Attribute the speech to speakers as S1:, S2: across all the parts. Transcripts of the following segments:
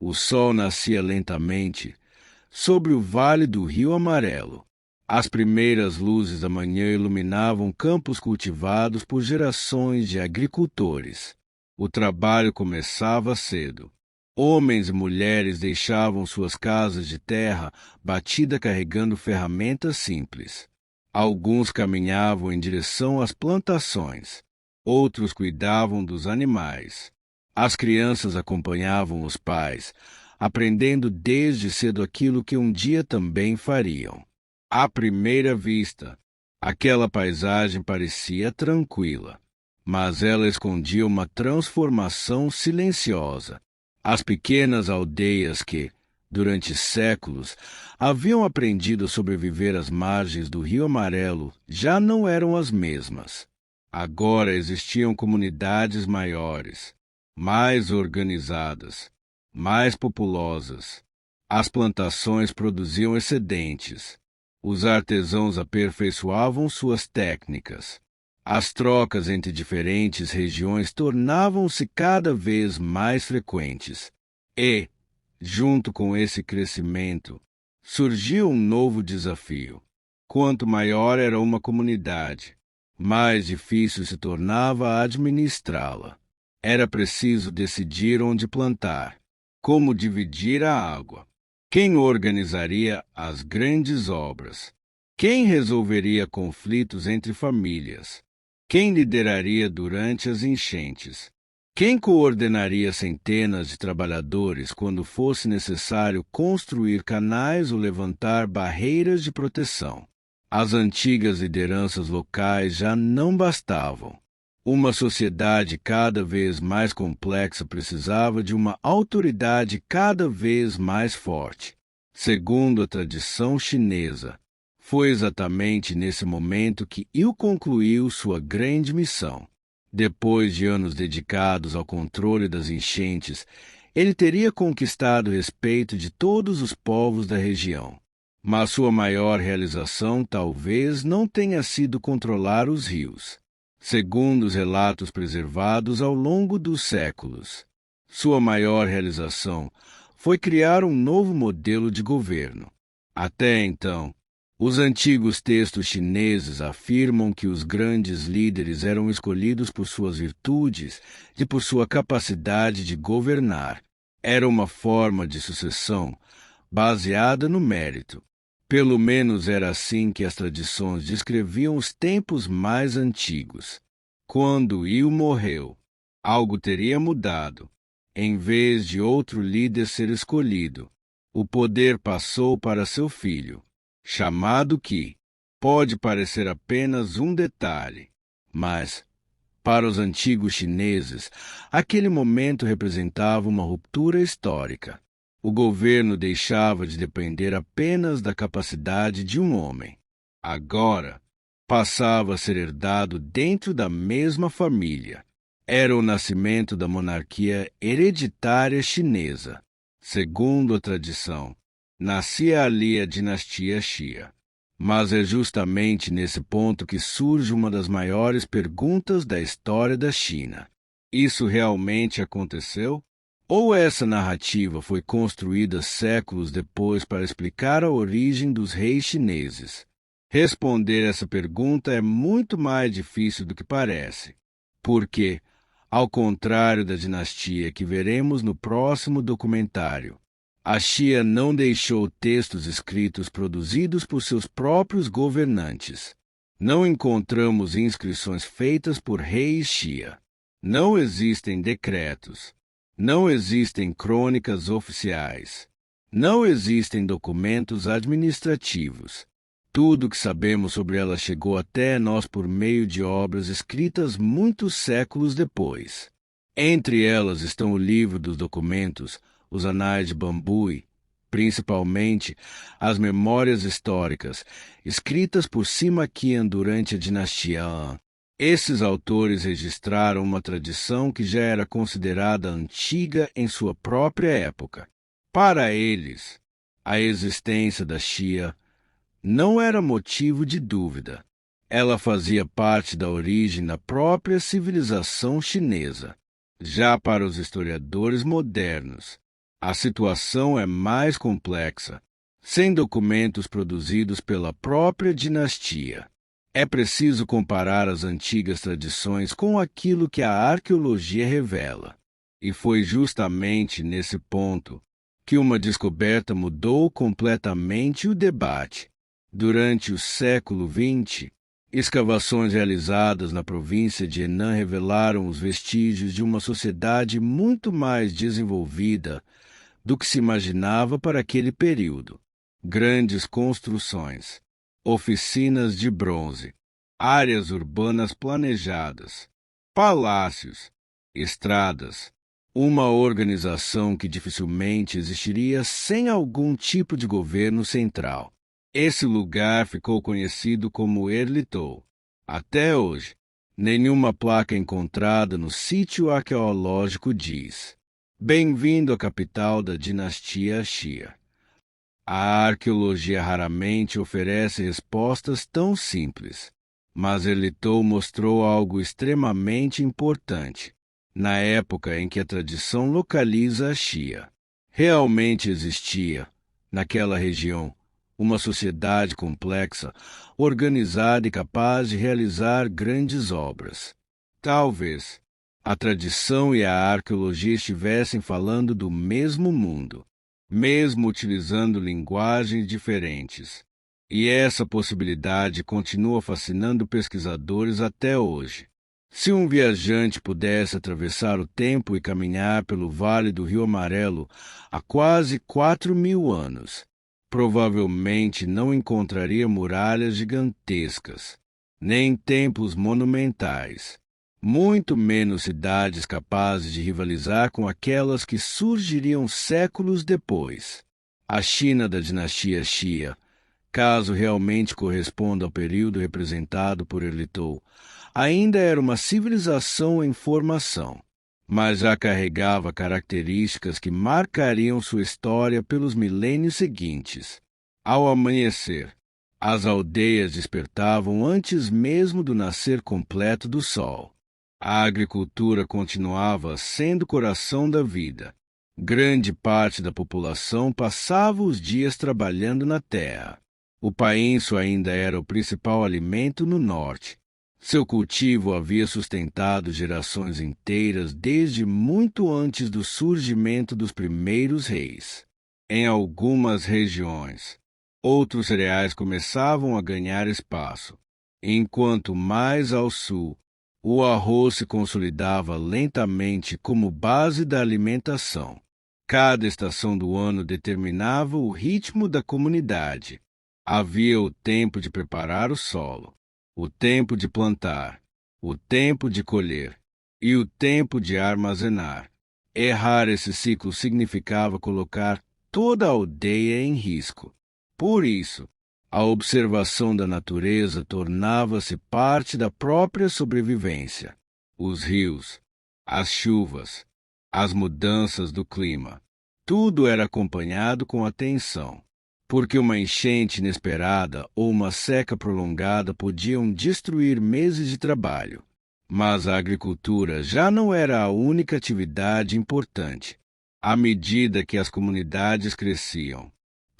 S1: O sol nascia lentamente sobre o vale do Rio Amarelo. As primeiras luzes da manhã iluminavam campos cultivados por gerações de agricultores. O trabalho começava cedo. Homens e mulheres deixavam suas casas de terra batida carregando ferramentas simples. Alguns caminhavam em direção às plantações. Outros cuidavam dos animais. As crianças acompanhavam os pais, aprendendo desde cedo aquilo que um dia também fariam. À primeira vista, aquela paisagem parecia tranquila, mas ela escondia uma transformação silenciosa. As pequenas aldeias que, durante séculos, haviam aprendido a sobreviver às margens do Rio Amarelo já não eram as mesmas. Agora existiam comunidades maiores, mais organizadas, mais populosas. As plantações produziam excedentes. Os artesãos aperfeiçoavam suas técnicas. As trocas entre diferentes regiões tornavam-se cada vez mais frequentes. E, junto com esse crescimento, surgiu um novo desafio. Quanto maior era uma comunidade, mais difícil se tornava administrá-la. Era preciso decidir onde plantar, como dividir a água, quem organizaria as grandes obras, quem resolveria conflitos entre famílias, quem lideraria durante as enchentes, quem coordenaria centenas de trabalhadores quando fosse necessário construir canais ou levantar barreiras de proteção. As antigas lideranças locais já não bastavam. Uma sociedade cada vez mais complexa precisava de uma autoridade cada vez mais forte. Segundo a tradição chinesa, foi exatamente nesse momento que Yu concluiu sua grande missão. Depois de anos dedicados ao controle das enchentes, ele teria conquistado o respeito de todos os povos da região. Mas sua maior realização talvez não tenha sido controlar os rios. Segundo os relatos preservados ao longo dos séculos, sua maior realização foi criar um novo modelo de governo. Até então, os antigos textos chineses afirmam que os grandes líderes eram escolhidos por suas virtudes e por sua capacidade de governar. Era uma forma de sucessão baseada no mérito. Pelo menos era assim que as tradições descreviam os tempos mais antigos. Quando Yu morreu, algo teria mudado. Em vez de outro líder ser escolhido, o poder passou para seu filho, chamado Qi. Pode parecer apenas um detalhe, mas, para os antigos chineses, aquele momento representava uma ruptura histórica. O governo deixava de depender apenas da capacidade de um homem. Agora, passava a ser herdado dentro da mesma família. Era o nascimento da monarquia hereditária chinesa. Segundo a tradição, nascia ali a dinastia Xia. Mas é justamente nesse ponto que surge uma das maiores perguntas da história da China. Isso realmente aconteceu? Ou essa narrativa foi construída séculos depois para explicar a origem dos reis chineses? Responder essa pergunta é muito mais difícil do que parece, porque, ao contrário da dinastia que veremos no próximo documentário, a Xia não deixou textos escritos produzidos por seus próprios governantes. Não encontramos inscrições feitas por reis Xia. Não existem decretos. Não existem crônicas oficiais. Não existem documentos administrativos. Tudo o que sabemos sobre ela chegou até nós por meio de obras escritas muitos séculos depois. Entre elas estão o livro dos documentos, os anais de Bambui, principalmente as memórias históricas, escritas por Sima Qian durante a dinastia Han. Esses autores registraram uma tradição que já era considerada antiga em sua própria época. Para eles, a existência da Xia não era motivo de dúvida. Ela fazia parte da origem da própria civilização chinesa. Já para os historiadores modernos, A situação é mais complexa, sem documentos produzidos pela própria dinastia. É preciso comparar as antigas tradições com aquilo que a arqueologia revela. E foi justamente nesse ponto que uma descoberta mudou completamente o debate. Durante o século XX, escavações realizadas na província de Henan revelaram os vestígios de uma sociedade muito mais desenvolvida do que se imaginava para aquele período. Grandes construções, oficinas de bronze, áreas urbanas planejadas, palácios, estradas, uma organização que dificilmente existiria sem algum tipo de governo central. Esse lugar ficou conhecido como Erlitou. Até hoje, nenhuma placa encontrada no sítio arqueológico diz: "Bem-vindo à capital da dinastia Xia". A arqueologia raramente oferece respostas tão simples, mas Erlitou mostrou algo extremamente importante. Na época em que a tradição localiza a Xia, realmente existia, naquela região, uma sociedade complexa, organizada e capaz de realizar grandes obras. Talvez a tradição e a arqueologia estivessem falando do mesmo mundo, mesmo utilizando linguagens diferentes. E essa possibilidade continua fascinando pesquisadores até hoje. Se um viajante pudesse atravessar o tempo e caminhar pelo Vale do Rio Amarelo há quase 4.000 anos, provavelmente não encontraria muralhas gigantescas, nem templos monumentais, muito menos cidades capazes de rivalizar com aquelas que surgiriam séculos depois. A China da dinastia Xia, caso realmente corresponda ao período representado por Erlitou, ainda era uma civilização em formação, mas já carregava características que marcariam sua história pelos milênios seguintes. Ao amanhecer, as aldeias despertavam antes mesmo do nascer completo do sol. A agricultura continuava sendo o coração da vida. Grande parte da população passava os dias trabalhando na terra. O painço ainda era o principal alimento no norte. Seu cultivo havia sustentado gerações inteiras desde muito antes do surgimento dos primeiros reis. Em algumas regiões, outros cereais começavam a ganhar espaço, enquanto mais ao sul, o arroz se consolidava lentamente como base da alimentação. Cada estação do ano determinava o ritmo da comunidade. Havia o tempo de preparar o solo, o tempo de plantar, o tempo de colher e o tempo de armazenar. Errar esse ciclo significava colocar toda a aldeia em risco. Por isso, a observação da natureza tornava-se parte da própria sobrevivência. Os rios, as chuvas, as mudanças do clima, tudo era acompanhado com atenção, porque uma enchente inesperada ou uma seca prolongada podiam destruir meses de trabalho. Mas a agricultura já não era a única atividade importante. À medida que as comunidades cresciam,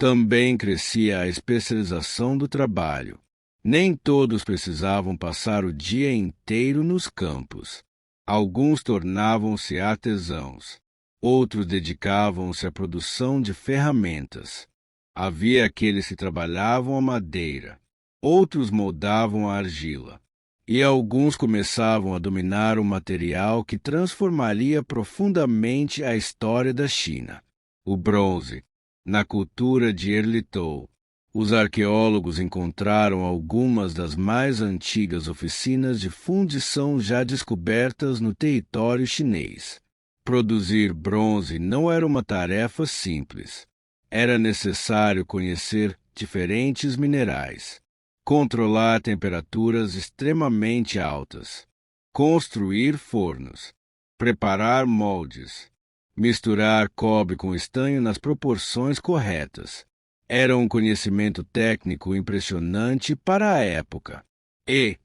S1: também crescia a especialização do trabalho. Nem todos precisavam passar o dia inteiro nos campos. Alguns tornavam-se artesãos, outros dedicavam-se à produção de ferramentas. Havia aqueles que trabalhavam a madeira, outros moldavam a argila, e alguns começavam a dominar um material que transformaria profundamente a história da China: o bronze. Na cultura de Erlitou, os arqueólogos encontraram algumas das mais antigas oficinas de fundição já descobertas no território chinês. Produzir bronze não era uma tarefa simples. Era necessário conhecer diferentes minerais, controlar temperaturas extremamente altas, construir fornos, preparar moldes, misturar cobre com estanho nas proporções corretas. Era um conhecimento técnico impressionante para a época. E,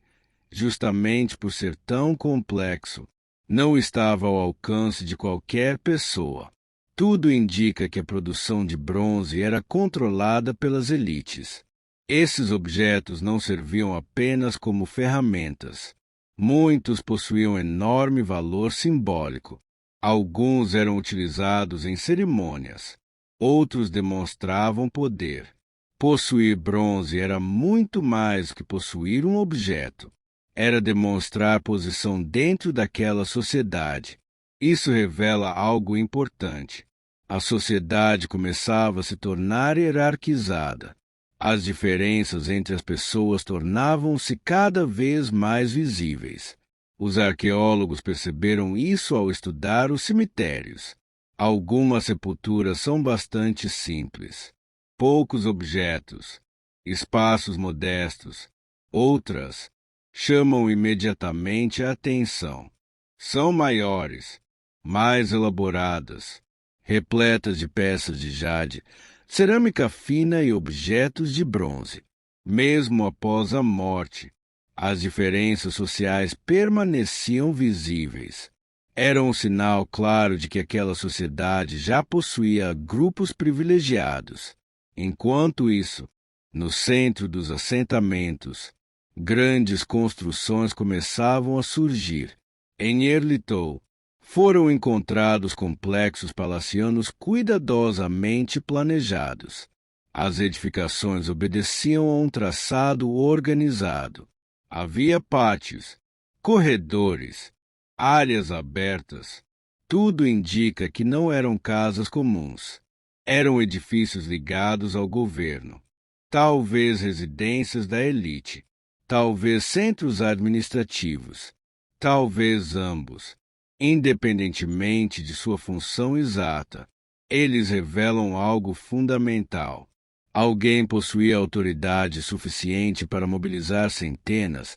S1: justamente por ser tão complexo, não estava ao alcance de qualquer pessoa. Tudo indica que a produção de bronze era controlada pelas elites. Esses objetos não serviam apenas como ferramentas. Muitos possuíam enorme valor simbólico. Alguns eram utilizados em cerimônias. Outros demonstravam poder. Possuir bronze era muito mais do que possuir um objeto. Era demonstrar posição dentro daquela sociedade. Isso revela algo importante. A sociedade começava a se tornar hierarquizada. As diferenças entre as pessoas tornavam-se cada vez mais visíveis. Os arqueólogos perceberam isso ao estudar os cemitérios. Algumas sepulturas são bastante simples. Poucos objetos, espaços modestos. Outras chamam imediatamente a atenção. São maiores, mais elaboradas, repletas de peças de jade, cerâmica fina e objetos de bronze. Mesmo após a morte, as diferenças sociais permaneciam visíveis. Era um sinal claro de que aquela sociedade já possuía grupos privilegiados. Enquanto isso, no centro dos assentamentos, grandes construções começavam a surgir. Em Erlitou, foram encontrados complexos palacianos cuidadosamente planejados. As edificações obedeciam a um traçado organizado. Havia pátios, corredores, áreas abertas. Tudo indica que não eram casas comuns. Eram edifícios ligados ao governo. Talvez residências da elite. Talvez centros administrativos. Talvez ambos. Independentemente de sua função exata, eles revelam algo fundamental. Alguém possuía autoridade suficiente para mobilizar centenas,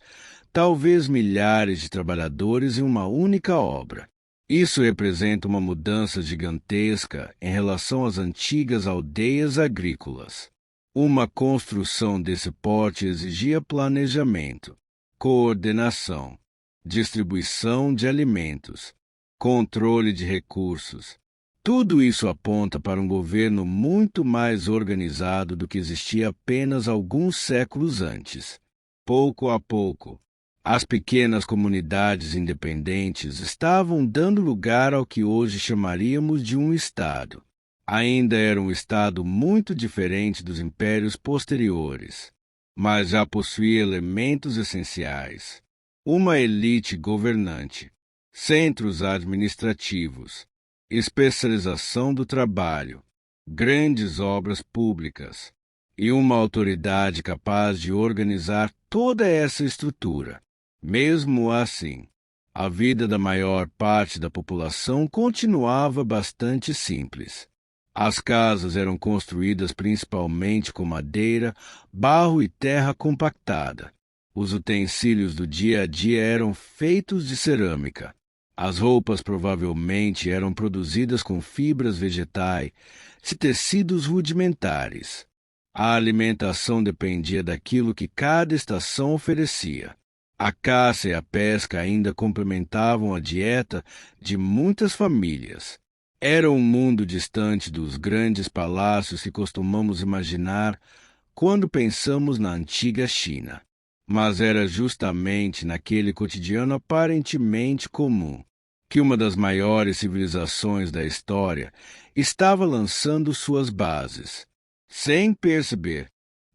S1: talvez milhares de trabalhadores em uma única obra. Isso representa uma mudança gigantesca em relação às antigas aldeias agrícolas. Uma construção desse porte exigia planejamento, coordenação, distribuição de alimentos, controle de recursos. Tudo isso aponta para um governo muito mais organizado do que existia apenas alguns séculos antes. Pouco a pouco, as pequenas comunidades independentes estavam dando lugar ao que hoje chamaríamos de um Estado. Ainda era um Estado muito diferente dos impérios posteriores, mas já possuía elementos essenciais. Uma elite governante, centros administrativos, especialização do trabalho, grandes obras públicas e uma autoridade capaz de organizar toda essa estrutura. Mesmo assim, a vida da maior parte da população continuava bastante simples. As casas eram construídas principalmente com madeira, barro e terra compactada. Os utensílios do dia a dia eram feitos de cerâmica. As roupas provavelmente eram produzidas com fibras vegetais e tecidos rudimentares. A alimentação dependia daquilo que cada estação oferecia. A caça e a pesca ainda complementavam a dieta de muitas famílias. Era um mundo distante dos grandes palácios que costumamos imaginar quando pensamos na antiga China. Mas era justamente naquele cotidiano aparentemente comum que uma das maiores civilizações da história estava lançando suas bases. Sem perceber,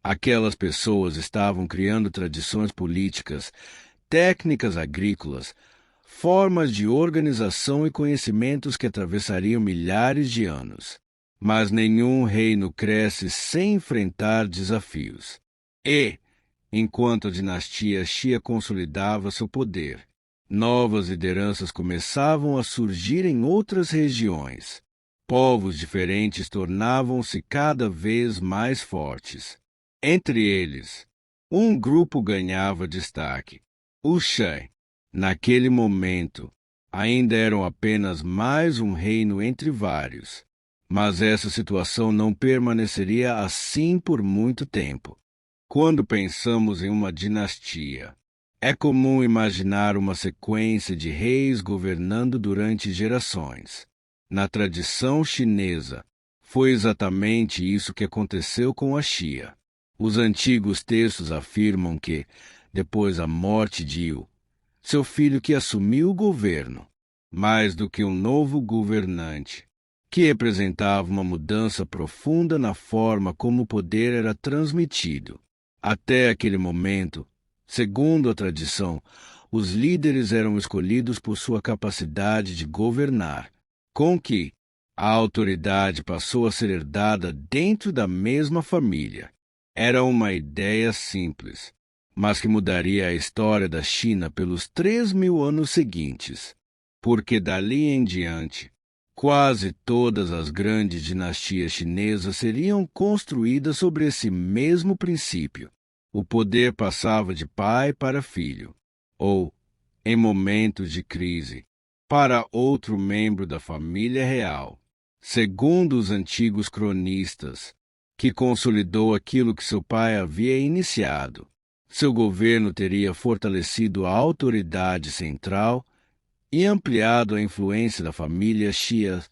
S1: aquelas pessoas estavam criando tradições políticas, técnicas agrícolas, formas de organização e conhecimentos que atravessariam milhares de anos. Mas nenhum reino cresce sem enfrentar desafios. Enquanto a dinastia Xia consolidava seu poder, novas lideranças começavam a surgir em outras regiões. Povos diferentes tornavam-se cada vez mais fortes. Entre eles, um grupo ganhava destaque. Os Shan, naquele momento, ainda eram apenas mais um reino entre vários. Mas essa situação não permaneceria assim por muito tempo. Quando pensamos em uma dinastia, é comum imaginar uma sequência de reis governando durante gerações. Na tradição chinesa, foi exatamente isso que aconteceu com a Xia. Os antigos textos afirmam que, depois da morte de Yu, seu filho que assumiu o governo, mais do que um novo governante, que representava uma mudança profunda na forma como o poder era transmitido. Até aquele momento, segundo a tradição, os líderes eram escolhidos por sua capacidade de governar, com que a autoridade passou a ser herdada dentro da mesma família. Era uma ideia simples, mas que mudaria a história da China pelos 3.000 anos seguintes, porque dali em diante, quase todas as grandes dinastias chinesas seriam construídas sobre esse mesmo princípio. O poder passava de pai para filho, ou, em momentos de crise, para outro membro da família real. Segundo os antigos cronistas, que consolidou aquilo que seu pai havia iniciado. Seu governo teria fortalecido a autoridade central e ampliado a influência da família Xia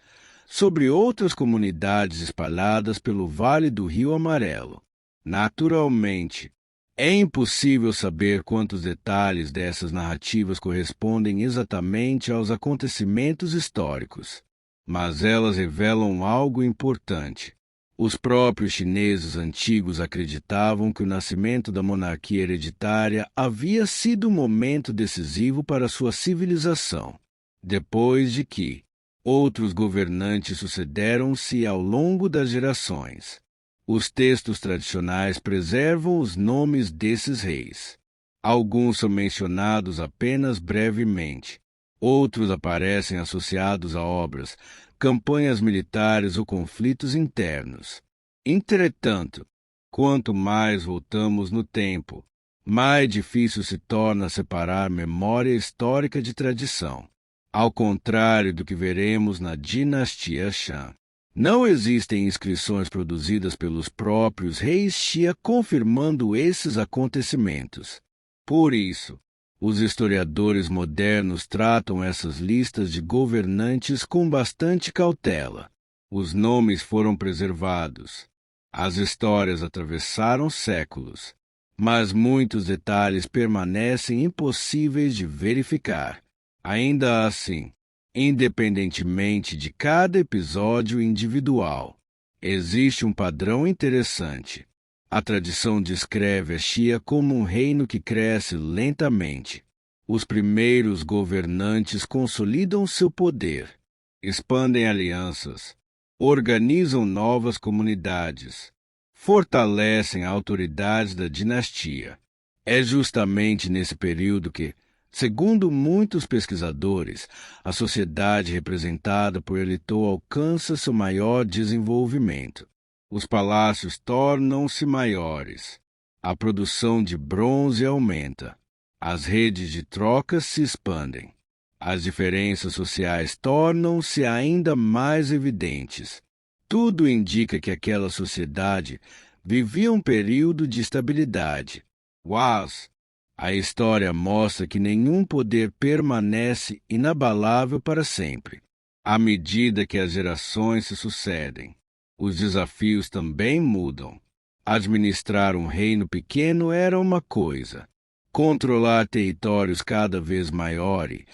S1: sobre outras comunidades espalhadas pelo Vale do Rio Amarelo. Naturalmente, é impossível saber quantos detalhes dessas narrativas correspondem exatamente aos acontecimentos históricos, mas elas revelam algo importante. Os próprios chineses antigos acreditavam que o nascimento da monarquia hereditária havia sido um momento decisivo para sua civilização, depois de que outros governantes sucederam-se ao longo das gerações. Os textos tradicionais preservam os nomes desses reis. Alguns são mencionados apenas brevemente. Outros aparecem associados a obras, campanhas militares ou conflitos internos. Entretanto, quanto mais voltamos no tempo, mais difícil se torna separar memória histórica de tradição. Ao contrário do que veremos na dinastia Shang, não existem inscrições produzidas pelos próprios reis Xia confirmando esses acontecimentos. Por isso, os historiadores modernos tratam essas listas de governantes com bastante cautela. Os nomes foram preservados. As histórias atravessaram séculos, mas muitos detalhes permanecem impossíveis de verificar. Ainda assim, independentemente de cada episódio individual, existe um padrão interessante. A tradição descreve a Xia como um reino que cresce lentamente. Os primeiros governantes consolidam seu poder, expandem alianças, organizam novas comunidades, fortalecem a autoridade da dinastia. É justamente nesse período que, segundo muitos pesquisadores, a sociedade representada por Elitou alcança seu maior desenvolvimento. Os palácios tornam-se maiores, a produção de bronze aumenta, as redes de trocas se expandem, as diferenças sociais tornam-se ainda mais evidentes. Tudo indica que aquela sociedade vivia um período de estabilidade. Mas a história mostra que nenhum poder permanece inabalável para sempre. À medida que as gerações se sucedem, os desafios também mudam. Administrar um reino pequeno era uma coisa. Controlar territórios cada vez maiores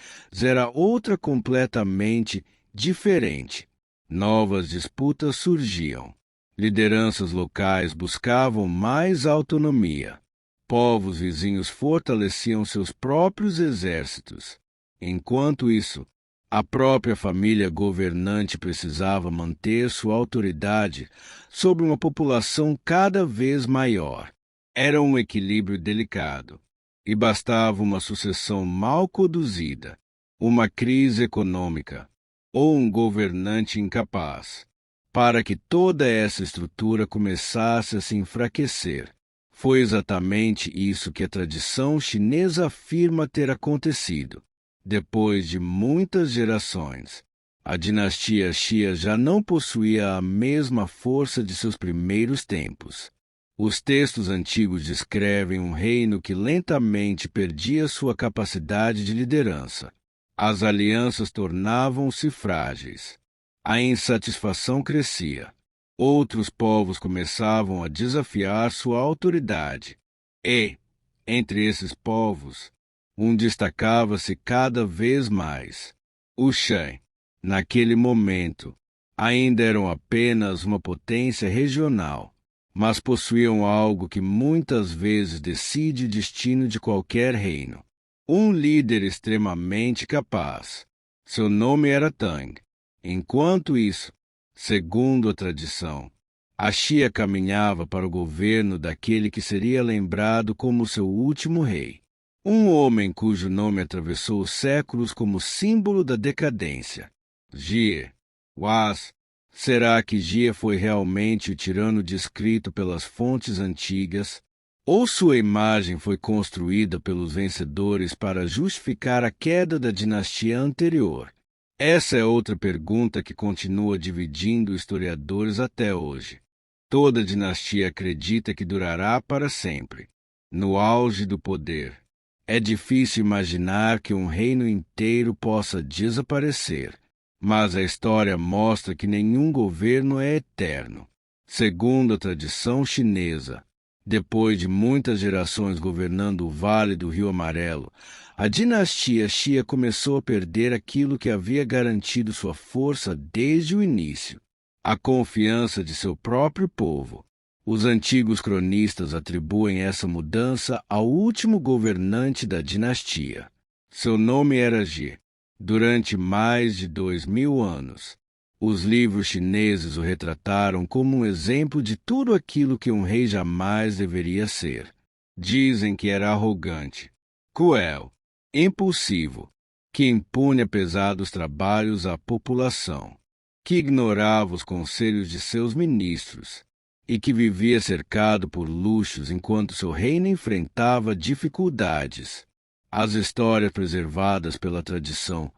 S1: era outra completamente diferente. Novas disputas surgiam. Lideranças locais buscavam mais autonomia. Povos vizinhos fortaleciam seus próprios exércitos. Enquanto isso, a própria família governante precisava manter sua autoridade sobre uma população cada vez maior. Era um equilíbrio delicado, e bastava uma sucessão mal conduzida, uma crise econômica ou um governante incapaz, para que toda essa estrutura começasse a se enfraquecer. Foi exatamente isso que a tradição chinesa afirma ter acontecido. Depois de muitas gerações, a dinastia Xia já não possuía a mesma força de seus primeiros tempos. Os textos antigos descrevem um reino que lentamente perdia sua capacidade de liderança. As alianças tornavam-se frágeis. A insatisfação crescia. Outros povos começavam a desafiar sua autoridade. E, entre esses povos, um destacava-se cada vez mais. Os Shan, naquele momento, ainda eram apenas uma potência regional, mas possuíam algo que muitas vezes decide o destino de qualquer reino. Um líder extremamente capaz. Seu nome era Tang. Enquanto isso, segundo a tradição, a Xia caminhava para o governo daquele que seria lembrado como seu último rei. Um homem cujo nome atravessou os séculos como símbolo da decadência. Jie. Mas, será que Jie foi realmente o tirano descrito pelas fontes antigas? Ou sua imagem foi construída pelos vencedores para justificar a queda da dinastia anterior? Essa é outra pergunta que continua dividindo historiadores até hoje. Toda dinastia acredita que durará para sempre, no auge do poder. É difícil imaginar que um reino inteiro possa desaparecer, mas a história mostra que nenhum governo é eterno. Segundo a tradição chinesa, depois de muitas gerações governando o Vale do Rio Amarelo, a dinastia Xia começou a perder aquilo que havia garantido sua força desde o início: a confiança de seu próprio povo. Os antigos cronistas atribuem essa mudança ao último governante da dinastia. Seu nome era Ji. Durante mais de 2000 anos, os livros chineses o retrataram como um exemplo de tudo aquilo que um rei jamais deveria ser. Dizem que era arrogante, cruel, impulsivo, que impunha pesados trabalhos à população, que ignorava os conselhos de seus ministros e que vivia cercado por luxos enquanto seu reino enfrentava dificuldades. As histórias preservadas pela tradição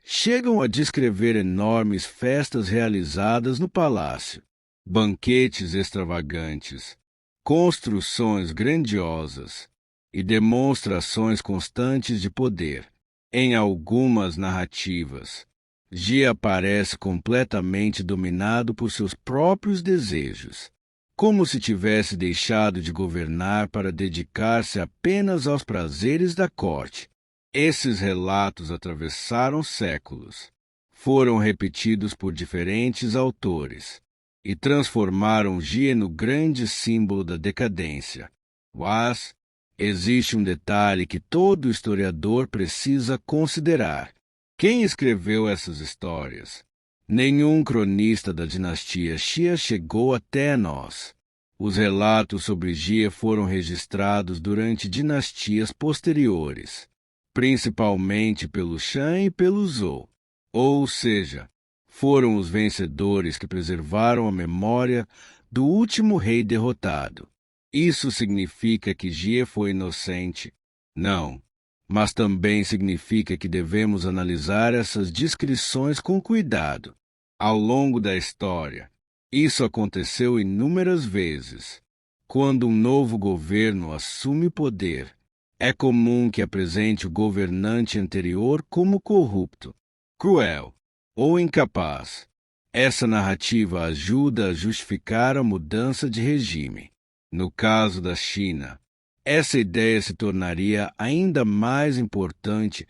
S1: chegam a descrever enormes festas realizadas no palácio, banquetes extravagantes, construções grandiosas e demonstrações constantes de poder. Em algumas narrativas, Jie aparece completamente dominado por seus próprios desejos, como se tivesse deixado de governar para dedicar-se apenas aos prazeres da corte. Esses relatos atravessaram séculos, foram repetidos por diferentes autores e transformaram Jie no grande símbolo da decadência. Mas existe um detalhe que todo historiador precisa considerar. Quem escreveu essas histórias? Nenhum cronista da dinastia Xia chegou até nós. Os relatos sobre Jie foram registrados durante dinastias posteriores, principalmente pelo Shan e pelo Zhou. Ou seja, foram os vencedores que preservaram a memória do último rei derrotado. Isso significa que Jie foi inocente? Não. Mas também significa que devemos analisar essas descrições com cuidado. Ao longo da história, isso aconteceu inúmeras vezes. Quando um novo governo assume poder, é comum que apresente o governante anterior como corrupto, cruel ou incapaz. Essa narrativa ajuda a justificar a mudança de regime. No caso da China, essa ideia se tornaria ainda mais importante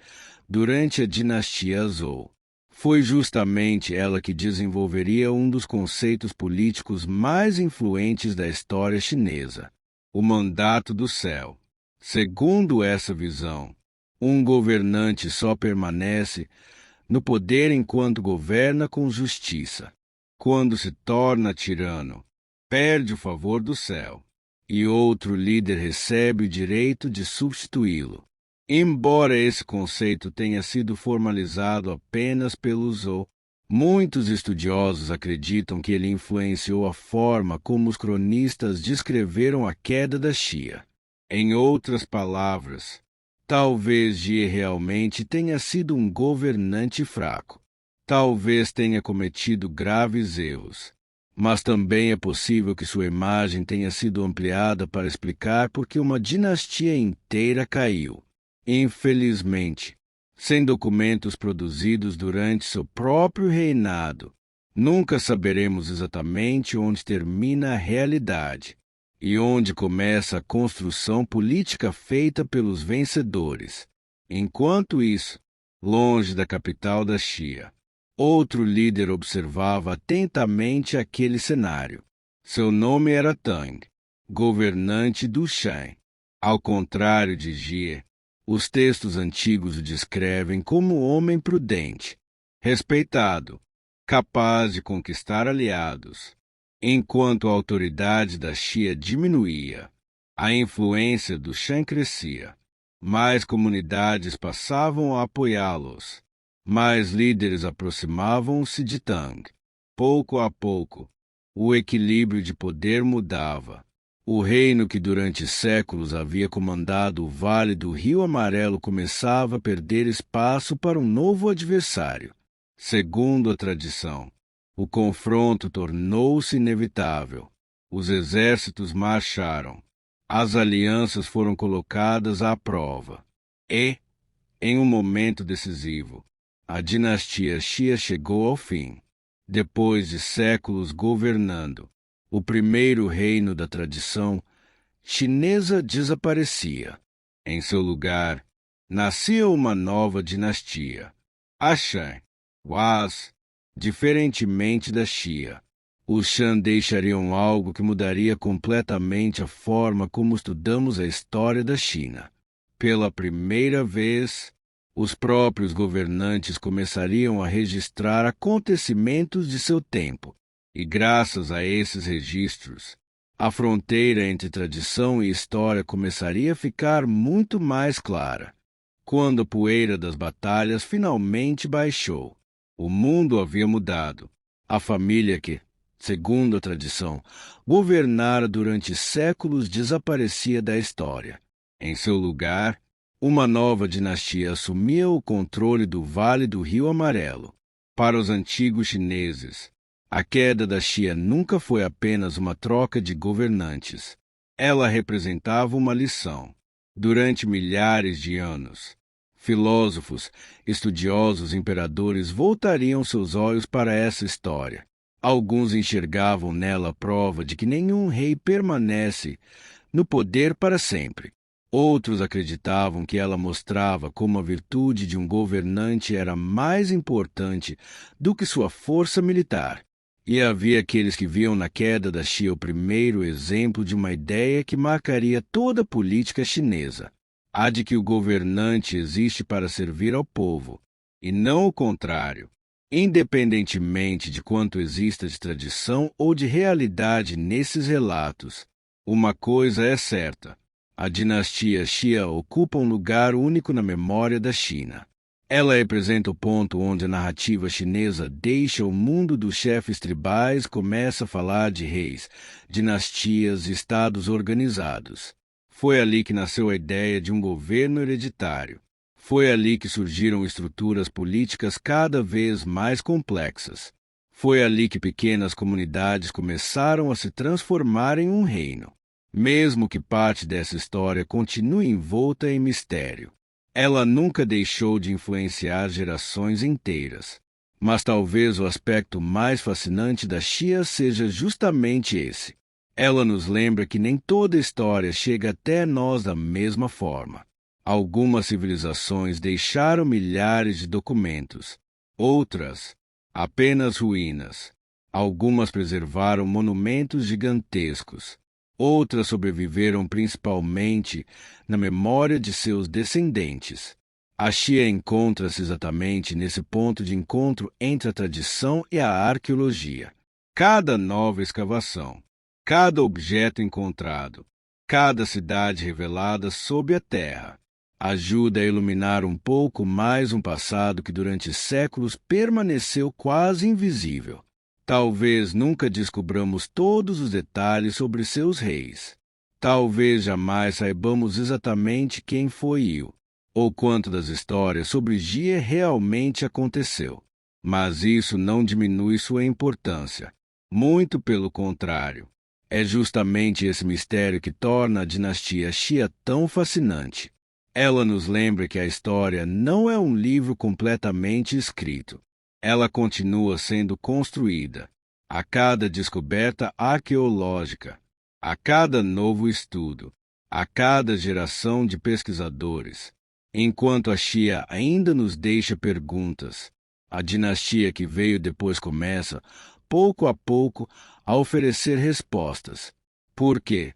S1: durante a dinastia Zhou. Foi justamente ela que desenvolveria um dos conceitos políticos mais influentes da história chinesa, o mandato do céu. Segundo essa visão, um governante só permanece no poder enquanto governa com justiça. Quando se torna tirano, perde o favor do céu, e outro líder recebe o direito de substituí-lo. Embora esse conceito tenha sido formalizado apenas pelo Zhou, muitos estudiosos acreditam que ele influenciou a forma como os cronistas descreveram a queda da Xia. Em outras palavras, talvez Jie realmente tenha sido um governante fraco. Talvez tenha cometido graves erros. Mas também é possível que sua imagem tenha sido ampliada para explicar por que uma dinastia inteira caiu. Infelizmente, sem documentos produzidos durante seu próprio reinado. Nunca saberemos exatamente onde termina a realidade e onde começa a construção política feita pelos vencedores. Enquanto isso, longe da capital da Xia, outro líder observava atentamente aquele cenário. Seu nome era Tang, governante do Shan. Ao contrário de Jie, os textos antigos o descrevem como homem prudente, respeitado, capaz de conquistar aliados. Enquanto a autoridade da Xia diminuía, a influência do Shan crescia. Mais comunidades passavam a apoiá-los. Mais líderes aproximavam-se de Tang. Pouco a pouco, o equilíbrio de poder mudava. O reino que durante séculos havia comandado o Vale do Rio Amarelo começava a perder espaço para um novo adversário. Segundo a tradição, o confronto tornou-se inevitável. Os exércitos marcharam. As alianças foram colocadas à prova. E, em um momento decisivo, a dinastia Xia chegou ao fim. Depois de séculos governando, o primeiro reino da tradição chinesa desaparecia. Em seu lugar, nascia uma nova dinastia, a Shan. Diferentemente da Xia, os Shan deixariam algo que mudaria completamente a forma como estudamos a história da China. Pela primeira vez, os próprios governantes começariam a registrar acontecimentos de seu tempo, e graças a esses registros, a fronteira entre tradição e história começaria a ficar muito mais clara. Quando a poeira das batalhas finalmente baixou, o mundo havia mudado. A família que, segundo a tradição, governara durante séculos desaparecia da história. Em seu lugar, uma nova dinastia assumia o controle do Vale do Rio Amarelo. Para os antigos chineses, a queda da Xia nunca foi apenas uma troca de governantes. Ela representava uma lição. Durante milhares de anos, filósofos, estudiosos, imperadores voltariam seus olhos para essa história. Alguns enxergavam nela a prova de que nenhum rei permanece no poder para sempre. Outros acreditavam que ela mostrava como a virtude de um governante era mais importante do que sua força militar. E havia aqueles que viam na queda da Xia o primeiro exemplo de uma ideia que marcaria toda a política chinesa. A de que o governante existe para servir ao povo, e não o contrário. Independentemente de quanto exista de tradição ou de realidade nesses relatos, uma coisa é certa: a dinastia Xia ocupa um lugar único na memória da China. Ela representa o ponto onde a narrativa chinesa deixa o mundo dos chefes tribais e começa a falar de reis, dinastias e estados organizados. Foi ali que nasceu a ideia de um governo hereditário. Foi ali que surgiram estruturas políticas cada vez mais complexas. Foi ali que pequenas comunidades começaram a se transformar em um reino. Mesmo que parte dessa história continue envolta em mistério, ela nunca deixou de influenciar gerações inteiras. Mas talvez o aspecto mais fascinante da Xia seja justamente esse. Ela nos lembra que nem toda história chega até nós da mesma forma. Algumas civilizações deixaram milhares de documentos, outras, apenas ruínas. Algumas preservaram monumentos gigantescos, outras sobreviveram principalmente na memória de seus descendentes. A Xia encontra-se exatamente nesse ponto de encontro entre a tradição e a arqueologia. Cada nova escavação, cada objeto encontrado, cada cidade revelada sob a terra, ajuda a iluminar um pouco mais um passado que durante séculos permaneceu quase invisível. Talvez nunca descobramos todos os detalhes sobre seus reis. Talvez jamais saibamos exatamente quem foi Yu, ou quanto das histórias sobre Jie realmente aconteceu. Mas isso não diminui sua importância. Muito pelo contrário. É justamente esse mistério que torna a dinastia Xia tão fascinante. Ela nos lembra que a história não é um livro completamente escrito. Ela continua sendo construída. A cada descoberta arqueológica, a cada novo estudo, a cada geração de pesquisadores. Enquanto a Xia ainda nos deixa perguntas, a dinastia que veio depois começa, pouco a pouco, a oferecer respostas. Porque,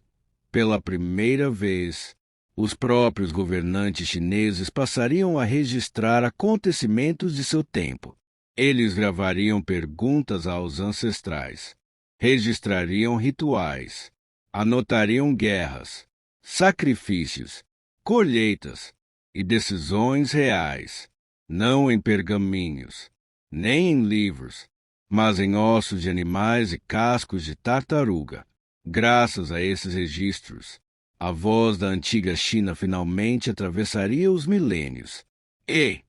S1: pela primeira vez, os próprios governantes chineses passariam a registrar acontecimentos de seu tempo. Eles gravariam perguntas aos ancestrais, registrariam rituais, anotariam guerras, sacrifícios, colheitas e decisões reais, não em pergaminhos, nem em livros, mas em ossos de animais e cascos de tartaruga. Graças a esses registros, a voz da antiga China finalmente atravessaria os milênios e,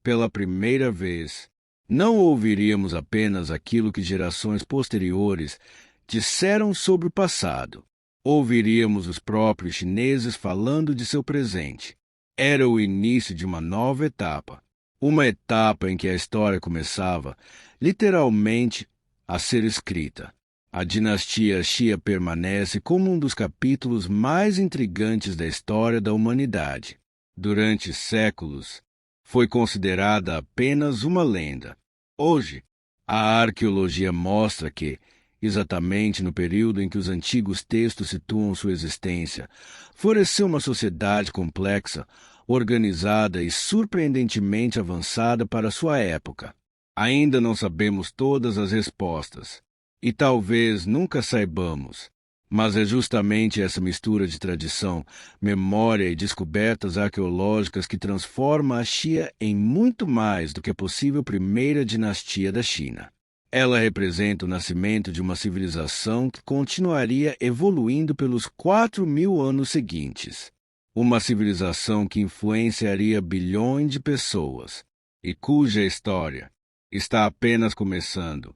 S1: pela primeira vez, não ouviríamos apenas aquilo que gerações posteriores disseram sobre o passado. Ouviríamos os próprios chineses falando de seu presente. Era o início de uma nova etapa. Uma etapa em que a história começava, literalmente, a ser escrita. A dinastia Xia permanece como um dos capítulos mais intrigantes da história da humanidade. Durante séculos, foi considerada apenas uma lenda. Hoje, a arqueologia mostra que, exatamente no período em que os antigos textos situam sua existência, floresceu uma sociedade complexa, organizada e surpreendentemente avançada para sua época. Ainda não sabemos todas as respostas, e talvez nunca saibamos, mas é justamente essa mistura de tradição, memória e descobertas arqueológicas que transforma a Xia em muito mais do que a possível primeira dinastia da China. Ela representa o nascimento de uma civilização que continuaria evoluindo pelos 4.000 anos seguintes. Uma civilização que influenciaria bilhões de pessoas e cuja história está apenas começando.